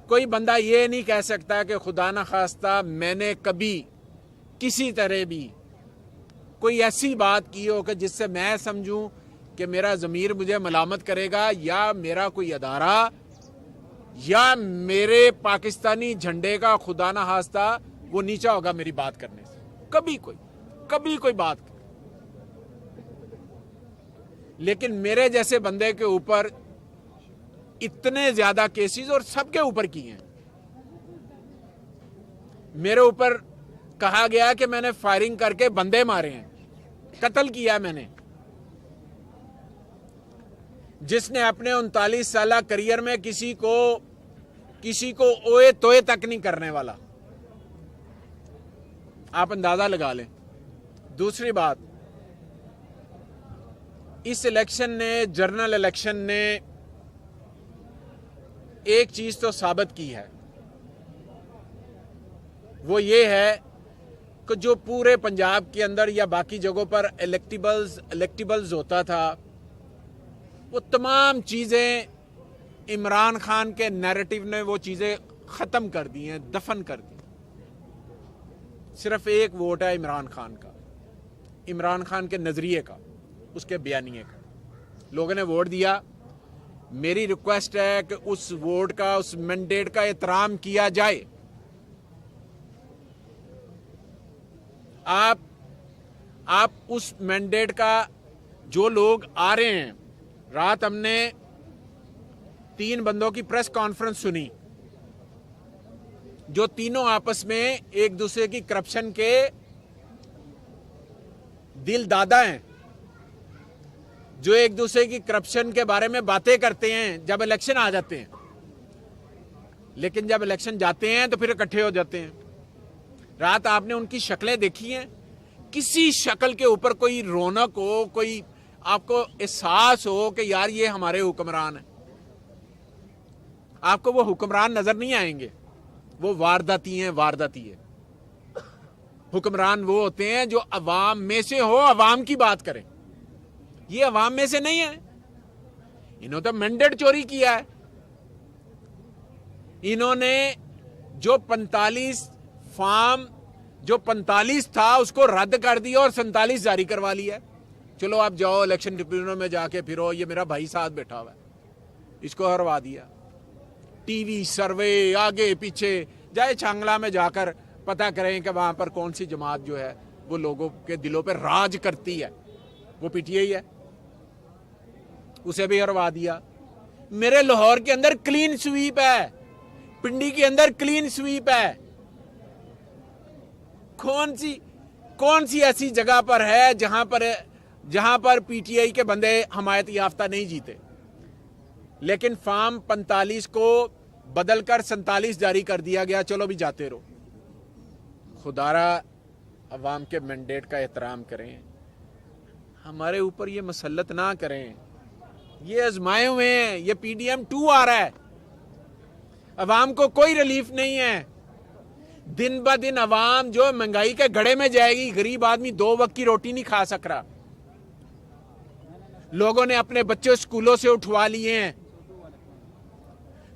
कोई बंदा ये नहीं कह सकता कि खुदा न खास्ता मैंने कभी किसी तरह भी कोई ऐसी बात की हो कि जिससे मैं समझूं कि मेरा ज़मीर मुझे मलामत करेगा या मेरा कोई अदारा या मेरे पाकिस्तानी झंडे का खुदा न खास्ता वो नीचा होगा मेरी बात करने से। कभी कोई बात। लेकिन मेरे जैसे बंदे के ऊपर इतने ज्यादा केसेस और सबके ऊपर किए हैं। मेरे ऊपर कहा गया कि मैंने फायरिंग करके बंदे मारे हैं, कत्ल किया मैंने। जिसने अपने 39 साल करियर में किसी को ओए तोए तक नहीं करने वाला, आप अंदाजा लगा लें। दूसरी बात, इस इलेक्शन ने, जनरल इलेक्शन ने एक चीज तो साबित की है, वो ये है कि जो पूरे पंजाब के अंदर या बाकी जगहों पर इलेक्टिबल्स होता था, वो तमाम चीजें इमरान खान के नैरेटिव ने वो चीजें खत्म कर दी हैं, दफन कर दी। सिर्फ एक वोट है इमरान खान का, इमरान खान के नजरिए का, उसके बयानिए का। लोगों ने वोट दिया। मेरी रिक्वेस्ट है कि उस वोट का, उस मैंडेट का एहतराम किया जाए। आप उस मैंडेट का, जो लोग आ रहे हैं, रात हमने 3 बंदों की प्रेस कॉन्फ्रेंस सुनी जो तीनों आपस में एक दूसरे की करप्शन के दिल दादा हैं, जो एक दूसरे की करप्शन के बारे में बातें करते हैं जब इलेक्शन आ जाते हैं, लेकिन जब इलेक्शन जाते हैं तो फिर इकट्ठे हो जाते हैं। रात आपने उनकी शक्लें देखी हैं? किसी शक्ल के ऊपर कोई रौनक हो, कोई आपको एहसास हो कि यार ये हमारे हुक्मरान है? आपको वो हुक्मरान नजर नहीं आएंगे। वो वारदाती हैं, वारदाती है। हुक्मरान वो होते हैं जो अवाम में से हो, अवाम की बात करें। ये अवाम में से नहीं है। इन्होंने तो मैंडेट चोरी किया है। इन्होंने जो 45 था उसको रद्द कर दिया और 47 जारी करवा लिया। चलो आप जाओ इलेक्शन ट्रिब्यूनल में जाके फिरो, ये मेरा भाई साथ बैठा हुआ है, इसको हरवा दिया। टीवी सर्वे आगे पीछे जाए, छांगला में जाकर पता करें कि वहां पर कौन सी जमात जो है वो लोगों के दिलों पर राज करती है। वो पीटीआई है, उसे भी हरवा दिया। मेरे लाहौर के अंदर क्लीन स्वीप है, पिंडी के अंदर क्लीन स्वीप है। कौन सी ऐसी जगह पर है जहां पर पीटीआई के बंदे हमायत याफ्ता नहीं जीते? लेकिन फार्म 45 को बदलकर 47 जारी कर दिया गया। चलो भी जाते रहो। खुदारा अवाम के मैंडेट का एहतराम करें, हमारे ऊपर ये मसल्लत ना करें। ये आजमाए हुए हैं। ये PDM 2 आ रहा है। अवाम को कोई रिलीफ नहीं है। दिन ब दिन अवाम जो महंगाई के घड़े में जाएगी। गरीब आदमी 2 वक्त की रोटी नहीं खा सक रहा। लोगों ने अपने बच्चे स्कूलों से उठवा लिए हैं।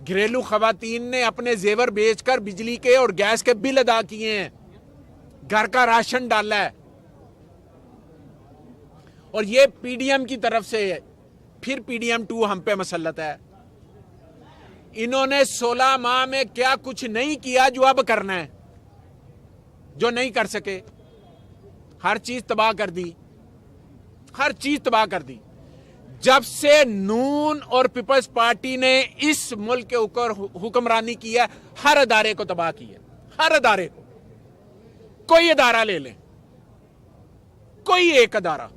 घरेलू खवातीन ने अपने जेवर बेचकर बिजली के और गैस के बिल अदा किए हैं, घर का राशन डाला है। और ये PDM की तरफ से फिर PDM 2 हम पे मसल्लत है। इन्होंने 16 माह में क्या कुछ नहीं किया जो अब करना है, जो नहीं कर सके। हर चीज तबाह कर दी, हर चीज तबाह कर दी। जब से नून और पीपल्स पार्टी ने इस मुल्क के ऊपर हुक्मरानी की है, हर अदारे को तबाह किया। हर अदारे को, कोई अदारा ले लें, कोई एक अदारा,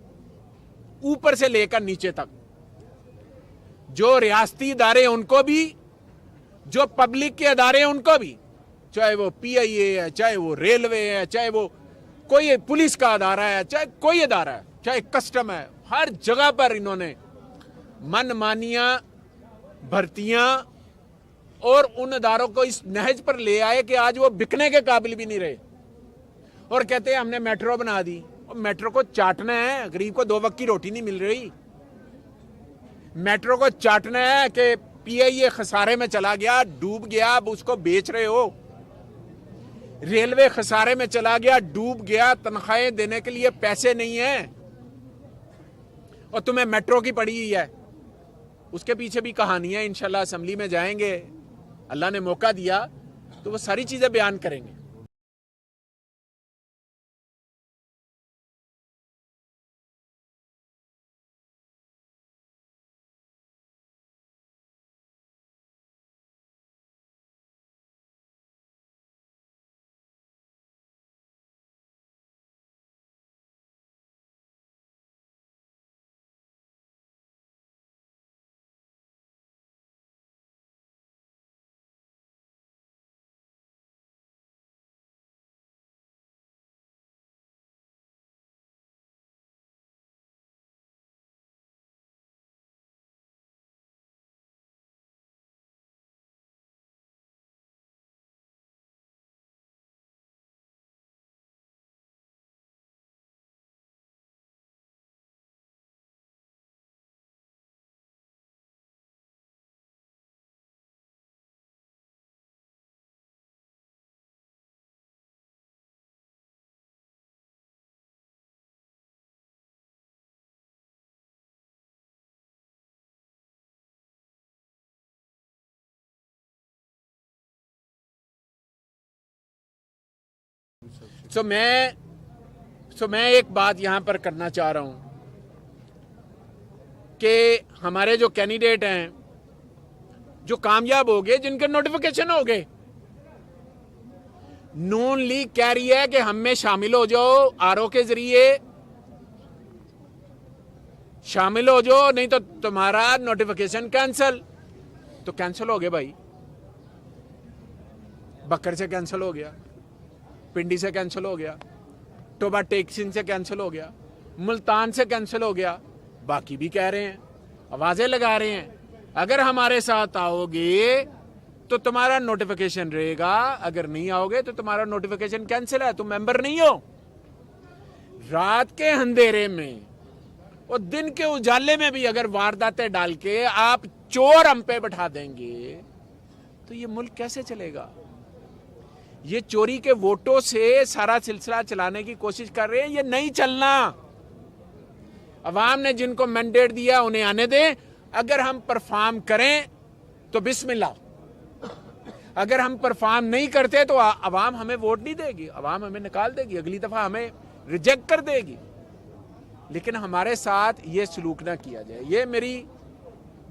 ऊपर से लेकर नीचे तक, जो रियासती अदारे उनको भी, जो पब्लिक के अदारे हैं उनको भी, चाहे वो PIA है, चाहे वो रेलवे है, चाहे वो कोई पुलिस का अदारा है, चाहे कोई अदारा है, चाहे कस्टम है, हर जगह पर इन्होंने मनमानियां, भर्तियां और उन अदारों को इस नहज पर ले आए कि आज वो बिकने के काबिल भी नहीं रहे। और कहते हैं हमने मेट्रो बना दी। और मेट्रो को चाटना है, गरीब को 2 वक्त की रोटी नहीं मिल रही। मेट्रो को चाटना है कि पीआईए खसारे में चला गया, डूब गया, अब उसको बेच रहे हो। रेलवे खसारे में चला गया, डूब गया, तनख्वाहें देने के लिए पैसे नहीं है, और तुम्हें मेट्रो की पड़ी हुई है। उसके पीछे भी कहानी है, इंशाल्लाह असेंबली में जाएंगे, अल्लाह ने मौका दिया तो वो सारी चीजें बयान करेंगे। मैं एक बात यहां पर करना चाह रहा हूं कि हमारे जो कैंडिडेट हैं, जो कामयाब हो गए, जिनके नोटिफिकेशन हो गए, नून लीग कह रही है कि हम में शामिल हो जाओ, आरओ के जरिए शामिल हो जाओ, नहीं तो तुम्हारा नोटिफिकेशन कैंसिल। तो कैंसिल हो गए भाई, बकर से कैंसिल हो गया, पिंडी से कैंसिल हो गया, टोबा टेक्सिन से कैंसिल हो गया, मुल्तान से कैंसिल हो गया। बाकी भी कह रहे हैं, आवाजें लगा रहे हैं, अगर हमारे साथ आओगे तो तुम्हारा नोटिफिकेशन रहेगा, अगर नहीं आओगे तो तुम्हारा नोटिफिकेशन कैंसिल है, तुम मेंबर नहीं हो। रात के अंधेरे में और दिन के उजाले में भी अगर वारदातें डाल के आप चोर हम पे बैठा देंगे तो ये मुल्क कैसे चलेगा? ये चोरी के वोटों से सारा सिलसिला चलाने की कोशिश कर रहे हैं, ये नहीं चलना। अवाम ने जिनको मैंडेट दिया उन्हें आने दें। अगर हम परफॉर्म करें तो बिस्मिल्लाह, अगर हम परफॉर्म नहीं करते तो अवाम हमें वोट नहीं देगी, अवाम हमें निकाल देगी, अगली दफा हमें रिजेक्ट कर देगी। लेकिन हमारे साथ ये सलूक ना किया जाए। ये मेरी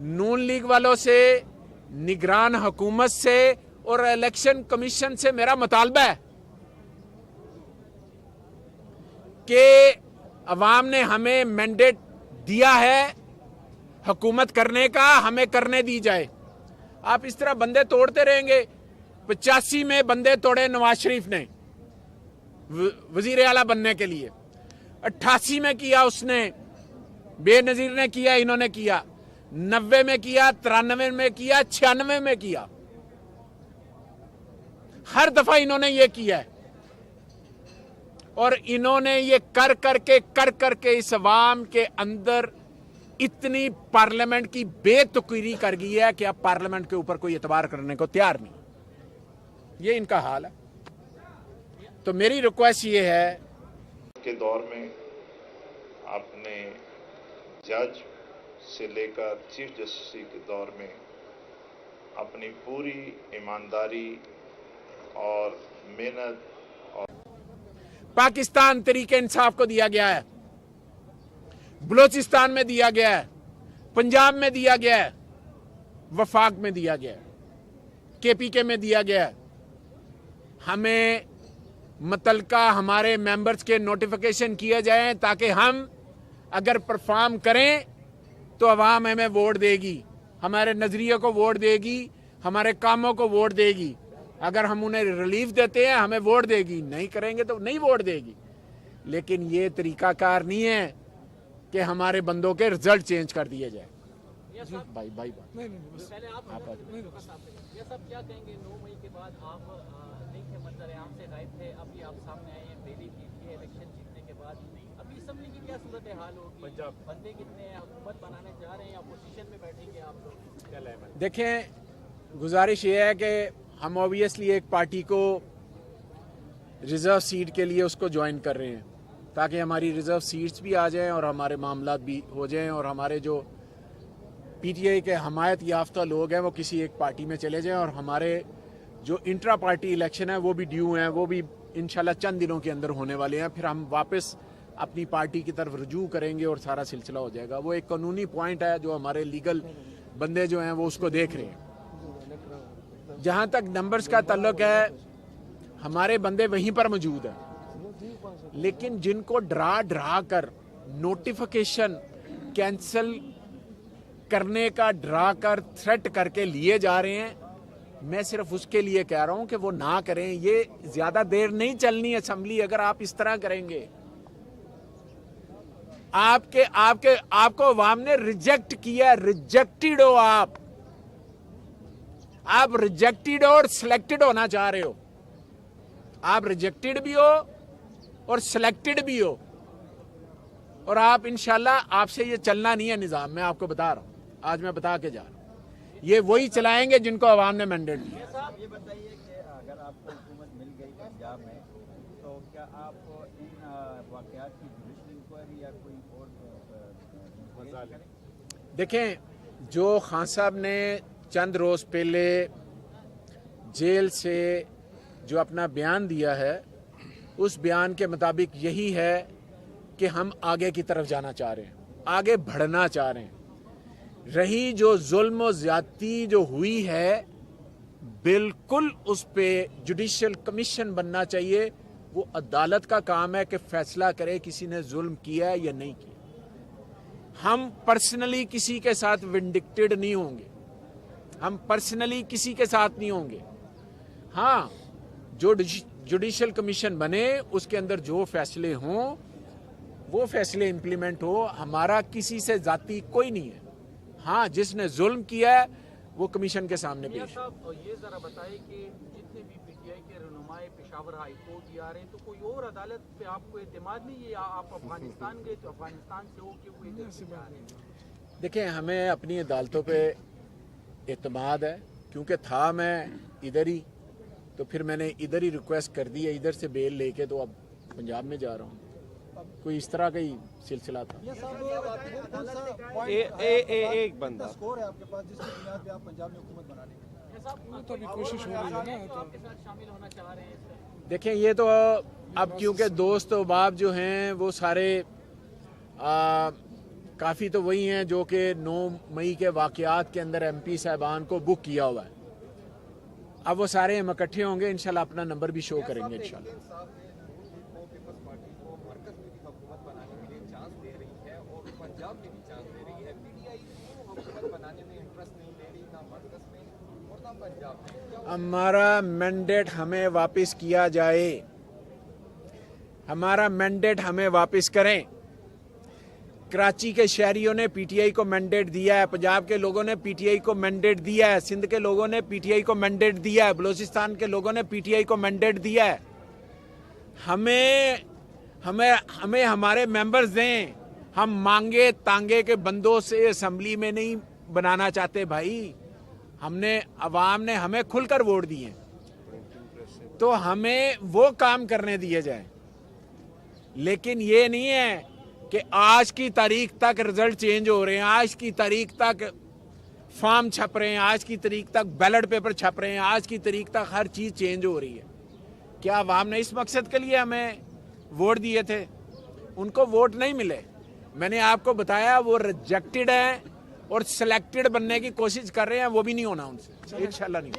नून लीग वालों से, निगरान हुकूमत से और इलेक्शन कमीशन से मेरा मुतालबा है कि अवाम ने हमें मैंडेट दिया है हुकूमत करने का, हमें करने दी जाए। आप इस तरह बंदे तोड़ते रहेंगे। 85 में बंदे तोड़े नवाज शरीफ ने वजीर आला बनने के लिए, 88 में किया उसने, बेनजीर ने किया, इन्होंने किया, 90 में किया, 93 में किया, 96 में किया। हर दफा इन्होंने ये किया है और इन्होंने ये कर करके इस अवाम के अंदर इतनी पार्लियामेंट की बेतुकीरी कर गई है कि अब पार्लियामेंट के ऊपर कोई एतबार करने को तैयार नहीं। ये इनका हाल है। तो मेरी रिक्वेस्ट ये है के दौर में आपने जज से लेकर चीफ जस्टिस के दौर में अपनी पूरी ईमानदारी और मेहनत और पाकिस्तान तरीके इंसाफ को दिया गया है, बलोचिस्तान में दिया गया है, पंजाब में दिया गया है, वफाक में दिया गया है, केपीके में दिया गया है। हमें मुतलका हमारे मेंबर्स के नोटिफिकेशन किए जाएं ताकि हम अगर परफॉर्म करें तो अवाम हमें वोट देगी, हमारे नजरिए को वोट देगी, हमारे कामों को वोट देगी। अगर हम उन्हें रिलीफ देते हैं हमें वोट देगी, नहीं करेंगे तो नहीं वोट देगी। लेकिन ये तरीकाकार नहीं है कि हमारे बंदों के रिजल्ट चेंज कर दिए जाए। भाई पहले आप ये सब क्या कहेंगे? 9 मई के बाद आप नहीं थे, मंजर आम से गायब थे, अभी आप सामने आए हैं, दिल्ली की इलेक्शन जीतने के बाद। अब पी असम्बली की क्या सूरत हाल होगी? पंजाब बंदे कितने हैं? हुकूमत बनाने जा रहे हैं या पोजीशन में बैठेंगे आप लोग? क्या लाए? देखें, गुजारिश ये है कि हम ऑब्वियसली एक पार्टी को रिज़र्व सीट के लिए उसको ज्वाइन कर रहे हैं ताकि हमारी रिज़र्व सीट्स भी आ जाएं और हमारे मामलात भी हो जाएं और हमारे जो पीटीआई के हमायत याफ्ता लोग हैं वो किसी एक पार्टी में चले जाएं और हमारे जो इंट्रा पार्टी इलेक्शन है वो भी ड्यू हैं, वो भी इंशाल्लाह चंद दिनों के अंदर होने वाले हैं। फिर हम वापस अपनी पार्टी की तरफ रुजू करेंगे और सारा सिलसिला हो जाएगा। वो एक कानूनी पॉइंट है जो हमारे लीगल बंदे जो हैं वो उसको देख रहे हैं। जहाँ तक नंबर्स का ताल्लुक है, हमारे बंदे वहीं पर मौजूद हैं, लेकिन जिनको डरा कर नोटिफिकेशन कैंसिल करने का डरा कर थ्रेट करके लिए जा रहे हैं, मैं सिर्फ उसके लिए कह रहा हूं कि वो ना करें। ये ज्यादा देर नहीं चलनी असेंबली अगर आप इस तरह करेंगे। आपको अवाम ने रिजेक्ट किया, रिजेक्टेड हो आप रिजेक्टेड और सिलेक्टेड होना चाह रहे हो। आप रिजेक्टेड भी हो और सिलेक्टेड भी हो, और आप इंशाल्लाह आपसे ये चलना नहीं है निजाम। मैं आपको बता रहा हूं, आज मैं बता के जा रहा हूं, ये वही चलाएंगे जिनको अवाम ने मैंडेट दिया। साहब ये बताइए कि अगर आपको हुकूमत मिल गई पंजाब में तो क्या आप इन वाकयात की जुडिशल इंक्वायरी या कोई और करें? देखें, जो खान साहब ने चंद रोज पहले जेल से जो अपना बयान दिया है, उस बयान के मुताबिक यही है कि हम आगे की तरफ जाना चाह रहे हैं, आगे बढ़ना चाह रहे हैं। रही जो जुल्म और ज्यादती जो हुई है, बिल्कुल उस पे जुडिशियल कमीशन बनना चाहिए। वो अदालत का काम है कि फैसला करे किसी ने जुल्म किया है या नहीं किया। हम पर्सनली किसी के साथ विंडिक्टेड नहीं होंगे, हम पर्सनली किसी के साथ नहीं होंगे। हाँ, जो जुडिशियल कमीशन बने उसके अंदर जो फैसले हों वो फैसले इंप्लीमेंट हो। हमारा किसी से जाती कोई नहीं है। हाँ, जिसने जुल्म किया है वो कमीशन के सामने पेश। साहब ये जरा बताइए कि जितने भी पीटीआई के रहनुमाए पेशावर हाई कोर्ट जा रहे हैं, तो कोई और अदालत पे आपको एतमाद नहीं है? आप अफगानिस्तान गए तो अफगानिस्तान से हो के वो इधर से जा रहे हैं? देखें, हमें अपनी अदालतों पे एतमाद है, क्योंकि था मैं इधर ही, तो फिर मैंने इधर ही रिक्वेस्ट कर दी है, इधर से बेल लेके तो अब पंजाब में जा रहा हूँ। कोई इस तरह का ही सिलसिला था। एक बंदा स्कोर है आपके पास जिसकी बुनियाद पे आप पंजाब में हुकूमत बना लेंगे? तो अभी कोशिश हो रही है ना, तो आपके साथ शामिल होना चाह रहे हैं? देखें, ये तो अब क्योंकि दोस्त अहबाब जो हैं वो सारे काफ़ी तो वही हैं जो कि 9 मई के वाक़यात के अंदर MP साहिबान को बुक किया हुआ है। अब वो सारे हम इकट्ठे होंगे, इंशाल्लाह अपना नंबर भी शो करेंगे इंशाल्लाह। हमारा मैंडेट हमें वापस किया जाए, हमारा मैंडेट हमें वापस करें। कराची के शहरियों ने पीटीआई को मैंडेट दिया है, पंजाब के लोगों ने पीटीआई को मैंडेट दिया है, सिंध के लोगों ने पीटीआई को मैंडेट दिया है, बलूचिस्तान के लोगों ने पीटीआई को मैंडेट दिया है। हमें हमारे मेंबर्स दें। हम मांगे तांगे के बंदों से असेंबली में नहीं बनाना चाहते भाई। हमने, अवाम ने हमें खुलकर वोट दिए, तो हमें वो काम करने दिए जाए। लेकिन ये नहीं है कि आज की तारीख तक रिजल्ट चेंज हो रहे हैं, आज की तारीख तक फॉर्म छप रहे हैं, आज की तारीख तक बैलेट पेपर छप रहे हैं, आज की तारीख तक हर चीज चेंज हो रही है। क्या अवाम ने इस मकसद के लिए हमें वोट दिए थे? उनको वोट नहीं मिले। मैंने आपको बताया वो रिजेक्टेड है और सिलेक्टेड बनने की कोशिश कर रहे हैं, वो भी नहीं होना उनसे, इंशाल्लाह नहीं।